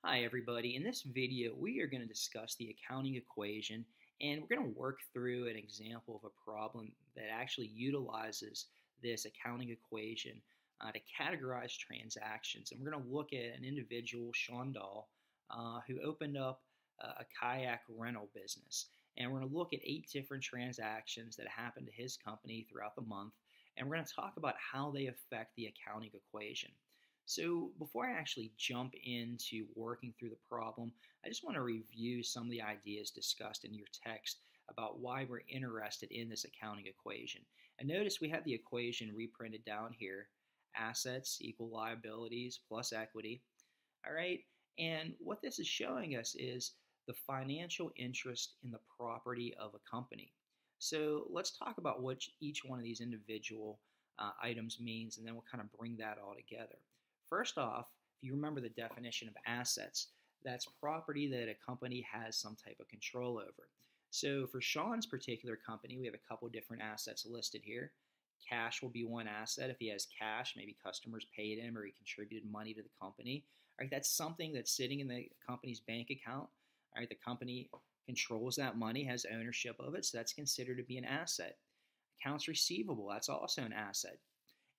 Hi everybody, in this video we are going to discuss the accounting equation and we're going to work through an example of a problem that actually utilizes this accounting equation to categorize transactions. And we're going to look at an individual, Sean Dahl, who opened up a kayak rental business. And we're going to look at 8 different transactions that happened to his company throughout the month, and we're going to talk about how they affect the accounting equation. So before I actually jump into working through the problem, I just want to review some of the ideas discussed in your text about why we're interested in this accounting equation. And notice we have the equation reprinted down here. Assets equal liabilities plus equity. All right, and what this is showing us is the financial interest in the property of a company. So let's talk about what each one of these individual items means, and then we'll kind of bring that all together. First off, if you remember the definition of assets, that's property that a company has some type of control over. So for Sean's particular company, we have a couple different assets listed here. Cash will be one asset. If he has cash, maybe customers paid him or he contributed money to the company. All right, that's something that's sitting in the company's bank account. All right, the company controls that money, has ownership of it, so that's considered to be an asset. Accounts receivable, that's also an asset.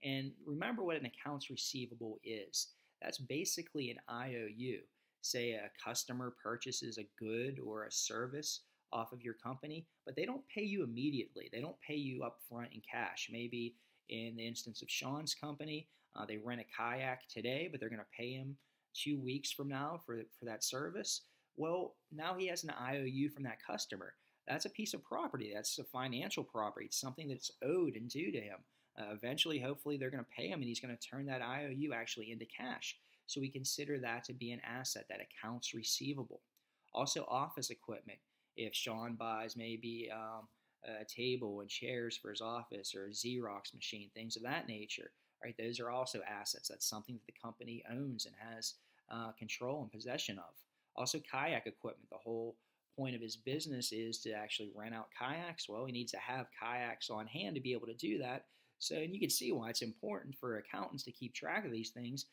And remember what an accounts receivable is. That's basically an IOU. Say a customer purchases a good or a service off of your company, but they don't pay you immediately. They don't pay you up front in cash. Maybe in the instance of Sean's company, they rent a kayak today, but they're going to pay him 2 weeks from now for that service. Well, now he has an IOU from that customer. That's a piece of property. That's a financial property. It's something that's owed and due to him. Eventually, hopefully, they're going to pay him, and he's going to turn that IOU actually into cash. So we consider that to be an asset, that accounts receivable. Also, office equipment. If Sean buys maybe a table and chairs for his office or a Xerox machine, things of that nature, right? Those are also assets. That's something that the company owns and has control and possession of. Also, kayak equipment. The whole point of his business is to actually rent out kayaks. Well, he needs to have kayaks on hand to be able to do that. So you can see why it's important for accountants to keep track of these things.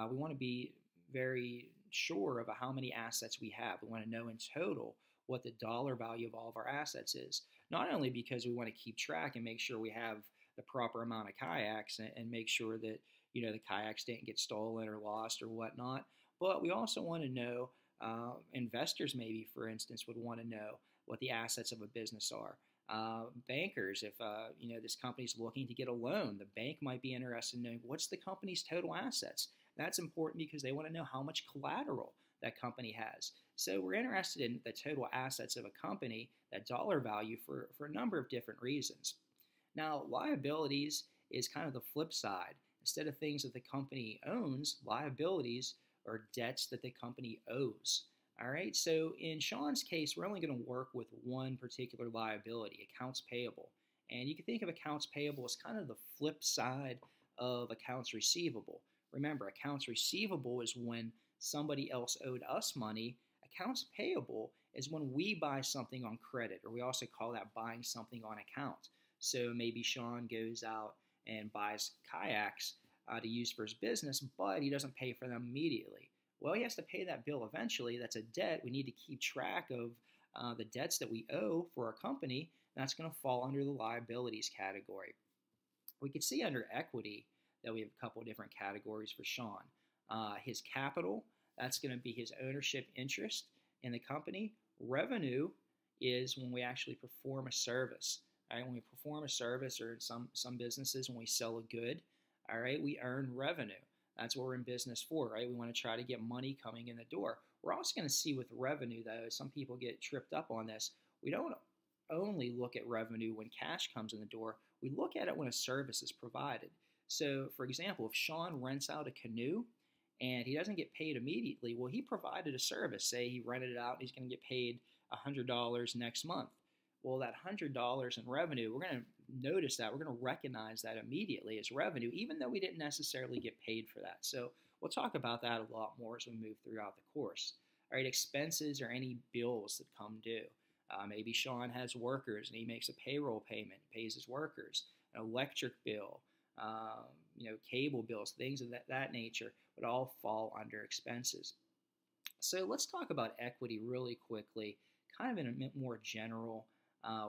We want to be very sure of how many assets we have. We want to know in total what the dollar value of all of our assets is. Not only because we want to keep track and make sure we have the proper amount of kayaks and make sure that the kayaks didn't get stolen or lost or whatnot, but we also want to know, investors maybe, for instance, would want to know what the assets of a business are. Bankers, if this company's looking to get a loan, the bank might be interested in knowing what's the company's total assets. That's important because they want to know how much collateral that company has. So we're interested in the total assets of a company, that dollar value, for a number of different reasons. Now, liabilities is kind of the flip side. Instead of things that the company owns, liabilities are debts that the company owes. All right, so in Sean's case, we're only going to work with one particular liability, accounts payable. And you can think of accounts payable as kind of the flip side of accounts receivable. Remember, accounts receivable is when somebody else owed us money. Accounts payable is when we buy something on credit, or we also call that buying something on account. So maybe Sean goes out and buys kayaks to use for his business, but he doesn't pay for them immediately. Well, he has to pay that bill eventually. That's a debt. We need to keep track of the debts that we owe for our company. That's going to fall under the liabilities category. We can see under equity that we have a couple of different categories for Sean. His capital, that's going to be his ownership interest in the company. Revenue is when we actually perform a service. All right, when we perform a service, or in some businesses, when we sell a good, all right, we earn revenue. That's what we're in business for, right? We want to try to get money coming in the door. We're also going to see with revenue, though, some people get tripped up on this. We don't only look at revenue when cash comes in the door. We look at it when a service is provided. So, for example, if Sean rents out a canoe and he doesn't get paid immediately, well, he provided a service. Say he rented it out and he's going to get paid $100 next month. Well, that $100 in revenue, we're going to notice that. We're going to recognize that immediately as revenue, even though we didn't necessarily get paid for that. So we'll talk about that a lot more as we move throughout the course. All right, expenses are any bills that come due. Maybe Sean has workers and he makes a payroll payment, pays his workers. An electric bill, cable bills, things of that nature would all fall under expenses. So let's talk about equity really quickly, kind of in a more general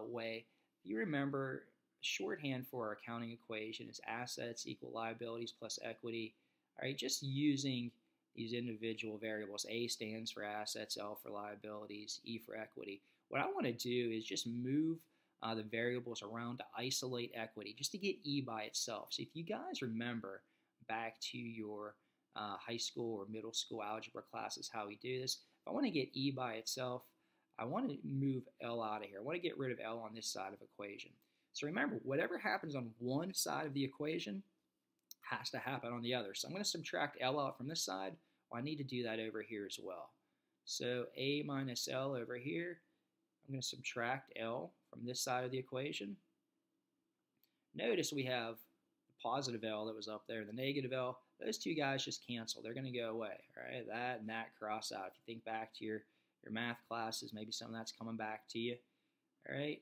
way. You remember shorthand for our accounting equation is assets equal liabilities plus equity. All right, just using these individual variables. A stands for assets, L for liabilities, E for equity. What I want to do is just move the variables around to isolate equity, just to get E by itself. So if you guys remember back to your high school or middle school algebra classes, how we do this, if I want to get E by itself, I want to move L out of here. I want to get rid of L on this side of the equation. So remember, whatever happens on one side of the equation has to happen on the other. So I'm going to subtract L out from this side. Well, I need to do that over here as well. So A minus L over here, I'm going to subtract L from this side of the equation. Notice we have the positive L that was up there, the negative L. Those two guys just cancel. They're going to go away. Right? That and that cross out. If you think back to your math classes, maybe some of that's coming back to you. All right.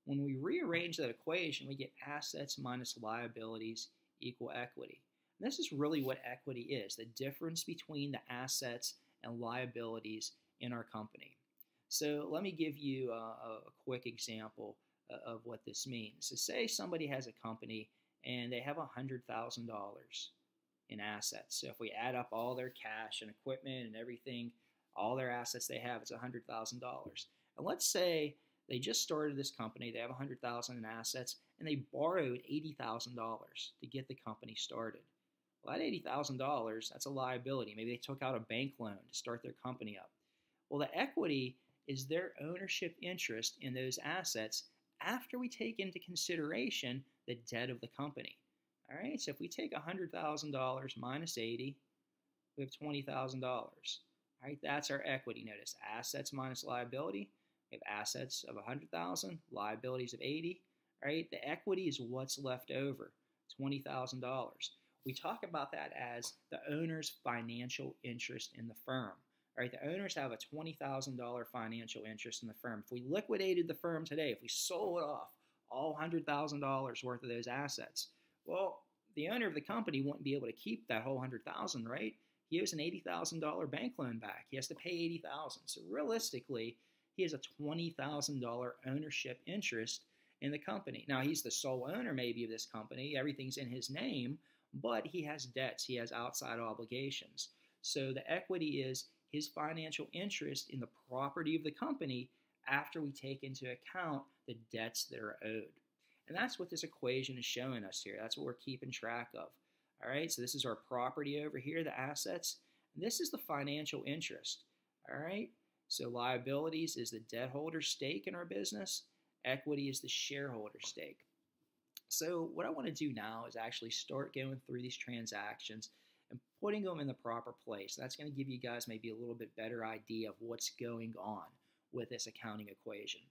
When we rearrange that equation, we get assets minus liabilities equal equity. And this is really what equity is, the difference between the assets and liabilities in our company. So let me give you a quick example of what this means. So say somebody has a company and they have $100,000 in assets. So if we add up all their cash and equipment and everything, all their assets they have, it's $100,000. And let's say they just started this company, they have $100,000 in assets, and they borrowed $80,000 to get the company started. Well, that $80,000, that's a liability. Maybe they took out a bank loan to start their company up. Well, the equity is their ownership interest in those assets after we take into consideration the debt of the company. All right, so if we take $100,000 minus 80, we have $20,000. All right, that's our equity. Notice assets minus liability. We have assets of 100,000, liabilities of 80. All right, the equity is what's left over, $20,000. We talk about that as the owner's financial interest in the firm. All right, the owners have a $20,000 financial interest in the firm. If we liquidated the firm today, if we sold off all $100,000 worth of those assets, well, the owner of the company wouldn't be able to keep that whole $100,000, right? He owes an $80,000 bank loan back. He has to pay $80,000. So realistically, he has a $20,000 ownership interest in the company. Now, he's the sole owner maybe of this company. Everything's in his name, but he has debts. He has outside obligations. So the equity is his financial interest in the property of the company after we take into account the debts that are owed. And that's what this equation is showing us here. That's what we're keeping track of. All right, so this is our property over here, the assets. And this is the financial interest. All right, so liabilities is the debt holder's stake in our business. Equity is the shareholder's stake. So what I want to do now is actually start going through these transactions and putting them in the proper place. That's going to give you guys maybe a little bit better idea of what's going on with this accounting equation.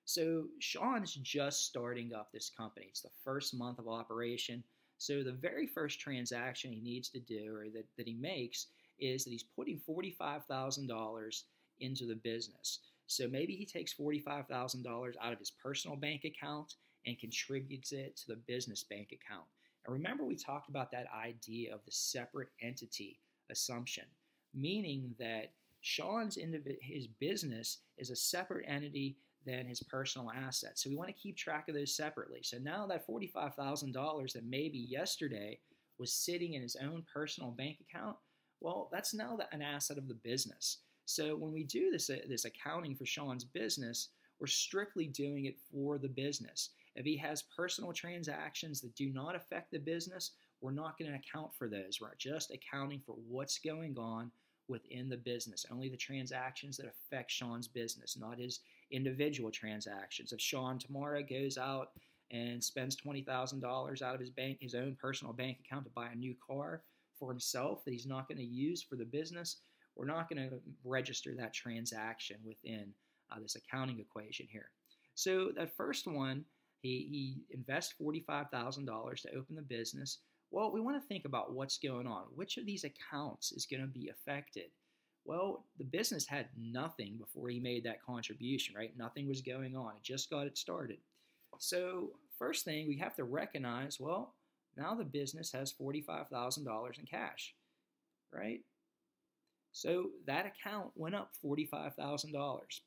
So Sean's just starting up this company. It's the first month of operation. So the very first transaction he needs to do, or that he makes, is that he's putting $45,000 into the business. So maybe he takes $45,000 out of his personal bank account and contributes it to the business bank account. And remember, we talked about that idea of the separate entity assumption, meaning that his business is a separate entity than his personal assets. So we want to keep track of those separately. So now that $45,000 that maybe yesterday was sitting in his own personal bank account, well, that's now an asset of the business. So when we do this accounting for Sean's business, we're strictly doing it for the business. If he has personal transactions that do not affect the business, we're not going to account for those. We're just accounting for what's going on within the business. Only the transactions that affect Sean's business, not his individual transactions. If Sean tomorrow goes out and spends $20,000 out of his own personal bank account to buy a new car for himself that he's not going to use for the business, we're not going to register that transaction within this accounting equation here. So that first one, he invests $45,000 to open the business. Well, we want to think about what's going on. Which of these accounts is going to be affected? Well, the business had nothing before he made that contribution, right? Nothing was going on. It just got it started. So first thing we have to recognize, well, now the business has $45,000 in cash, right? So that account went up $45,000.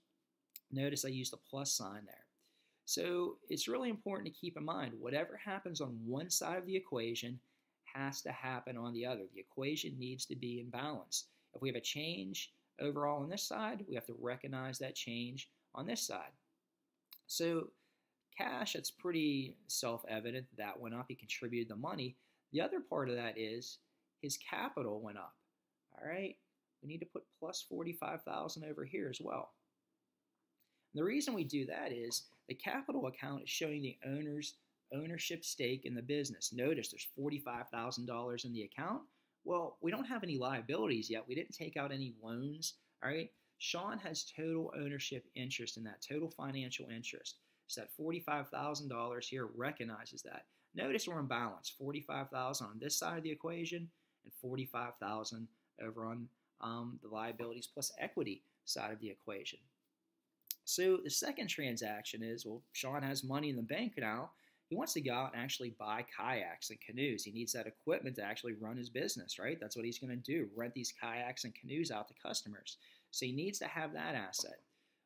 Notice I used a plus sign there. So it's really important to keep in mind whatever happens on one side of the equation has to happen on the other. The equation needs to be in balance. If we have a change overall on this side, we have to recognize that change on this side. So cash, it's pretty self-evident that went up. He contributed the money. The other part of that is his capital went up. All right, we need to put plus 45,000 over here as well. And the reason we do that is the capital account is showing the owner's ownership stake in the business. Notice there's $45,000 in the account. Well, we don't have any liabilities yet. We didn't take out any loans. All right, Sean has total ownership interest in that, total financial interest. So that $45,000 here recognizes that. Notice we're in balance, $45,000 on this side of the equation and $45,000 over on the liabilities plus equity side of the equation. So the second transaction is, well, Sean has money in the bank now. He wants to go out and actually buy kayaks and canoes. He needs that equipment to actually run his business, right? That's what he's going to do, rent these kayaks and canoes out to customers. So he needs to have that asset.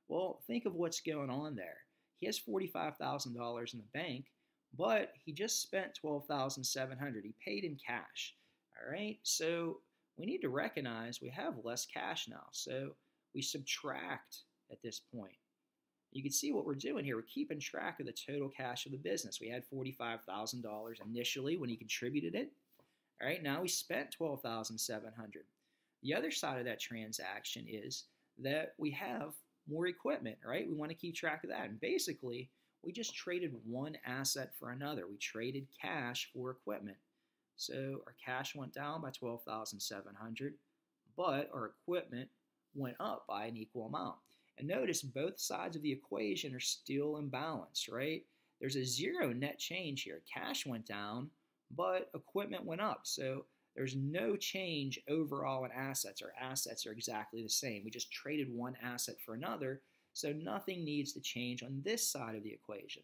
Well, think of what's going on there. He has $45,000 in the bank, but he just spent $12,700. He paid in cash, all right? So we need to recognize we have less cash now. So we subtract at this point. You can see what we're doing here. We're keeping track of the total cash of the business. We had $45,000 initially when he contributed it. All right, now we spent $12,700. The other side of that transaction is that we have more equipment, right? We want to keep track of that. And basically, we just traded one asset for another. We traded cash for equipment. So our cash went down by $12,700, but our equipment went up by an equal amount. And notice both sides of the equation are still in balance, right? There's a zero net change here. Cash went down, but equipment went up. So there's no change overall in assets. Our assets are exactly the same. We just traded one asset for another, so nothing needs to change on this side of the equation.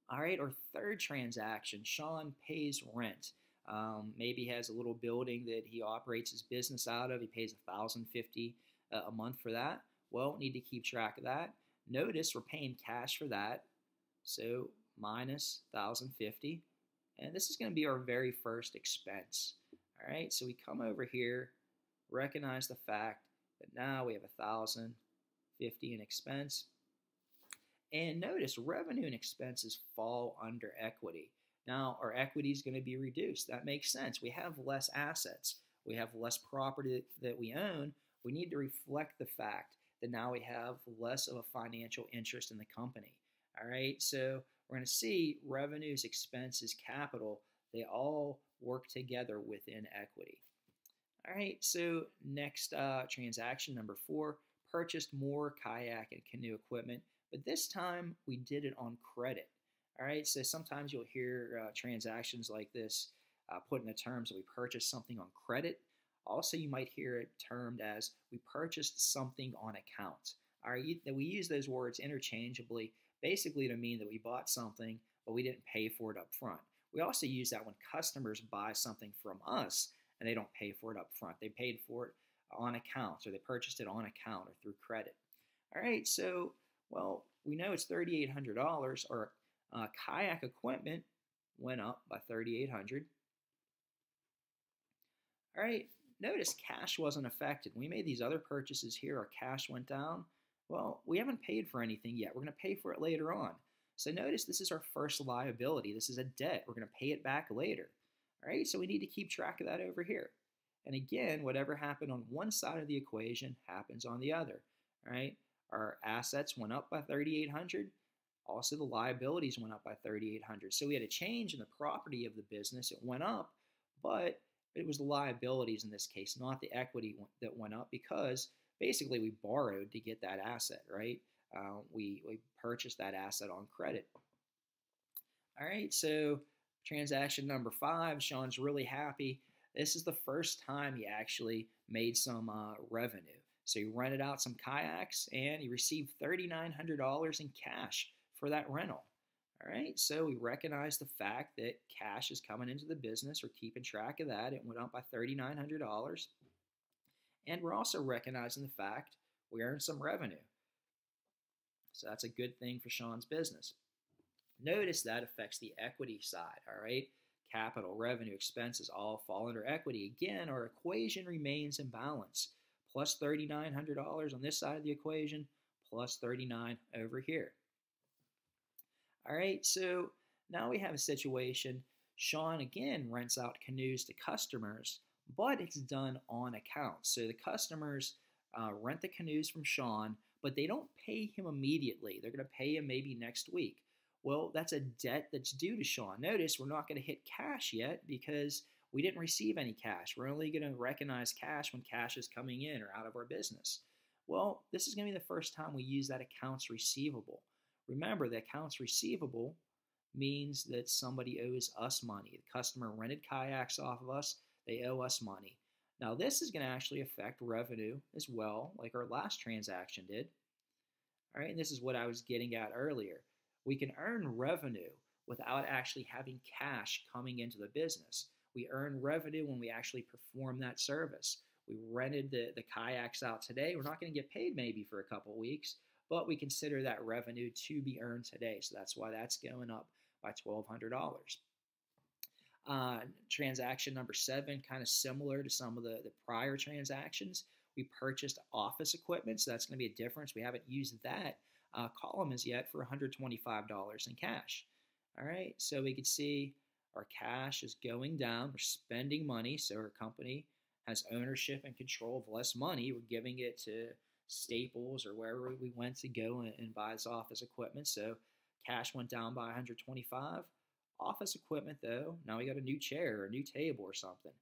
All right, our third transaction, Sean pays rent. Maybe he has a little building that he operates his business out of. He pays $1,050 a month for that. Well, need to keep track of that. Notice we're paying cash for that, so minus $1,050. And this is going to be our very first expense. All right, so we come over here, recognize the fact that now we have $1,050 in expense. And notice revenue and expenses fall under equity. Now our equity is going to be reduced. That makes sense. We have less assets. We have less property that we own. We need to reflect the fact that now we have less of a financial interest in the company. All right, so we're going to see revenues, expenses, capital, they all work together within equity. All right, so next transaction, number 4, purchased more kayak and canoe equipment, but this time we did it on credit. All right, so sometimes you'll hear transactions like this put in the terms that we purchased something on credit. Also, you might hear it termed as we purchased something on account. All right, we use those words interchangeably, basically to mean that we bought something, but we didn't pay for it up front. We also use that when customers buy something from us and they don't pay for it up front. They paid for it on account, or they purchased it on account or through credit. All right, so, well, we know it's $3,800. Our kayak equipment went up by $3,800. All right, notice cash wasn't affected. We made these other purchases here. Our cash went down. Well, we haven't paid for anything yet. We're going to pay for it later on. So notice this is our first liability. This is a debt. We're going to pay it back later. All right, so we need to keep track of that over here. And again, whatever happened on one side of the equation happens on the other. All right, our assets went up by $3,800. Also, the liabilities went up by $3,800. So we had a change in the property of the business. It went up, but it was the liabilities in this case, not the equity that went up, because basically we borrowed to get that asset, right? We purchased that asset on credit. All right, so transaction number 5, Sean's really happy. This is the first time he actually made some revenue. So he rented out some kayaks and he received $3,900 in cash for that rental. All right, so we recognize the fact that cash is coming into the business. We're keeping track of that. It went up by $3,900. And we're also recognizing the fact we earned some revenue. So that's a good thing for Sean's business. Notice that affects the equity side, all right? Capital, revenue, expenses all fall under equity. Again, our equation remains in balance. Plus $3,900 on this side of the equation, plus 39 over here. All right, so now we have a situation. Sean again rents out canoes to customers, but it's done on account. So the customers rent the canoes from Sean, but they don't pay him immediately. They're going to pay him maybe next week. Well, that's a debt that's due to Sean. Notice we're not going to hit cash yet because we didn't receive any cash. We're only going to recognize cash when cash is coming in or out of our business. Well, this is going to be the first time we use that accounts receivable. Remember, the accounts receivable means that somebody owes us money. The customer rented kayaks off of us. They owe us money. Now, this is going to actually affect revenue as well, like our last transaction did. All right, and this is what I was getting at earlier. We can earn revenue without actually having cash coming into the business. We earn revenue when we actually perform that service. We rented the kayaks out today. We're not going to get paid maybe for a couple weeks, but we consider that revenue to be earned today. So that's why that's going up by $1,200. Transaction number 7, kind of similar to some of the prior transactions. We purchased office equipment, so that's going to be a difference. We haven't used that column as yet for $125 in cash. All right, so we can see our cash is going down. We're spending money, so our company has ownership and control of less money. We're giving it to Staples or wherever we went to go and buy this office equipment. So cash went down by $125. Office equipment, though, now we got a new chair or a new table or something,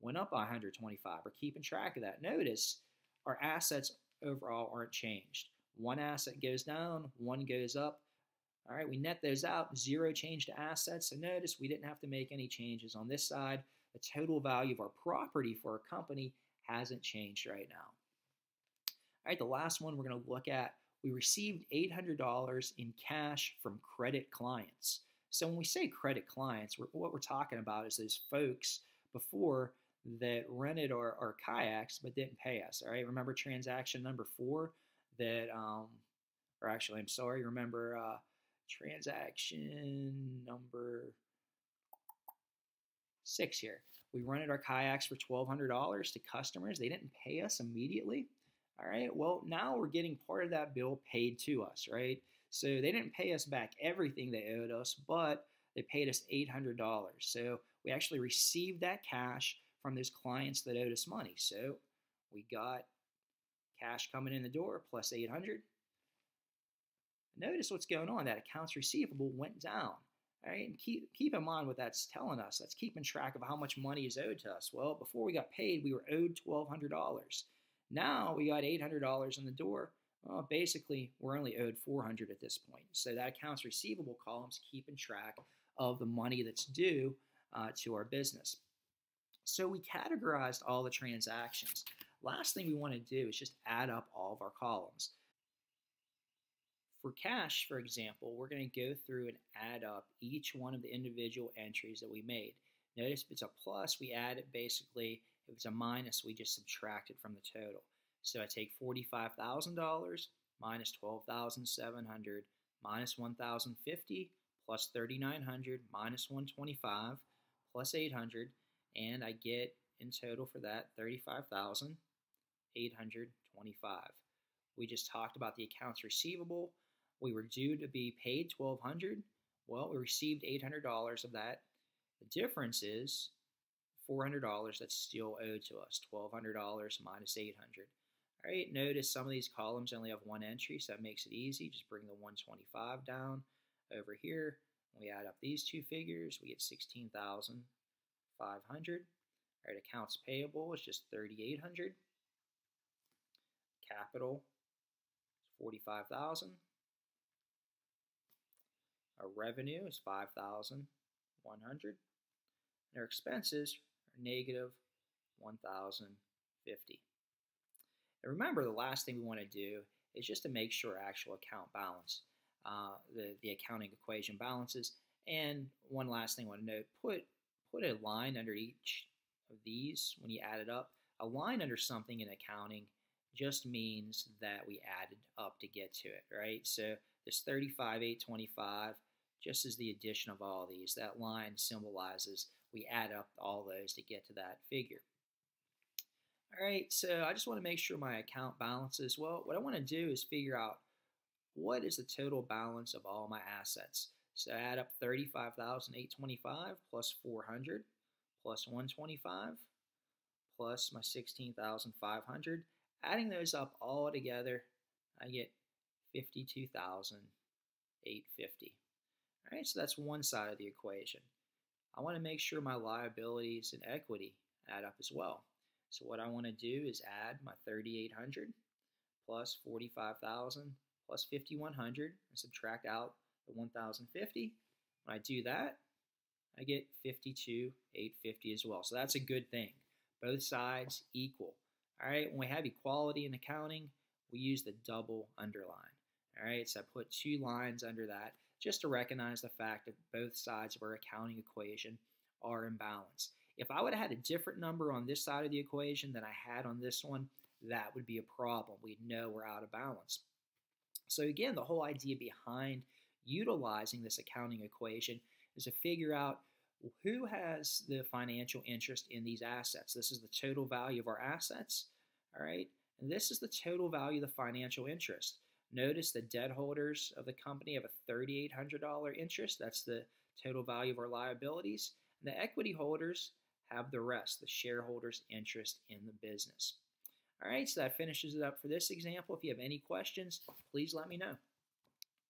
went up by $125. We're keeping track of that. Notice our assets overall aren't changed. One asset goes down, one goes up. All right, we net those out, 0 change to assets. So notice we didn't have to make any changes on this side. The total value of our property for our company hasn't changed right now. All right, the last one we're going to look at, we received $800 in cash from credit clients. So when we say credit clients, what we're talking about is those folks before that rented our kayaks but didn't pay us. All right, remember transaction number 4 that, or actually, I'm sorry, remember transaction number 6 here. We rented our kayaks for $1,200 to customers. They didn't pay us immediately. All right, well, now we're getting part of that bill paid to us, right? So they didn't pay us back everything they owed us, but they paid us $800. So we actually received that cash from those clients that owed us money. So we got cash coming in the door plus $800. Notice what's going on. That accounts receivable went down. All right, and keep in mind what that's telling us. That's keeping track of how much money is owed to us. Well, before we got paid, we were owed $1,200. Now we got $800 in the door. Well, basically, we're only owed $400 at this point. So that accounts receivable column's keeping track of the money that's due to our business. So we categorized all the transactions. Last thing we want to do is just add up all of our columns. For cash, for example, we're going to go through and add up each one of the individual entries that we made. Notice if it's a plus, we add it basically. If it's a minus, we just subtract it from the total. So I take $45,000 minus $12,700 minus $1,050 plus $3,900 minus $125 plus $800, and I get in total for that $35,825. We just talked about the accounts receivable. We were due to be paid $1,200. Well, we received $800 of that. The difference is $400 that's still owed to us, $1,200 minus $800. All right, notice some of these columns only have one entry, so that makes it easy. Just bring the 125 down over here. When we add up these two figures, we get $16,500. All right, accounts payable is just $3,800. Capital is $45,000. Our revenue is $5,100. And our expenses are negative $1,050. And remember, the last thing we want to do is just to make sure actual account balance, the accounting equation balances. And one last thing I want to note, put a line under each of these when you add it up. A line under something in accounting just means that we added up to get to it, right? So this 35,825 just is the addition of all these. That line symbolizes we add up all those to get to that figure. All right, so I just want to make sure my account balances. Well, what I want to do is figure out what is the total balance of all my assets. So add up 35,825 plus 400 plus 125 plus my 16,500. Adding those up all together, I get 52,850. All right, so that's one side of the equation. I want to make sure my liabilities and equity add up as well. So what I want to do is add my 3,800 plus 45,000 plus 5,100 and subtract out the 1,050. When I do that, I get 52,850 as well. So that's a good thing. Both sides equal. All right, when we have equality in accounting, we use the double underline. All right, so I put 2 lines under that just to recognize the fact that both sides of our accounting equation are in balance. If I would have had a different number on this side of the equation than I had on this one, that would be a problem. We'd know we're out of balance. So again, the whole idea behind utilizing this accounting equation is to figure out who has the financial interest in these assets. This is the total value of our assets, all right? And this is the total value of the financial interest. Notice the debt holders of the company have a $3,800 interest. That's the total value of our liabilities. And the equity holders have the rest, the shareholders' interest in the business. All right, so that finishes it up for this example. If you have any questions, please let me know.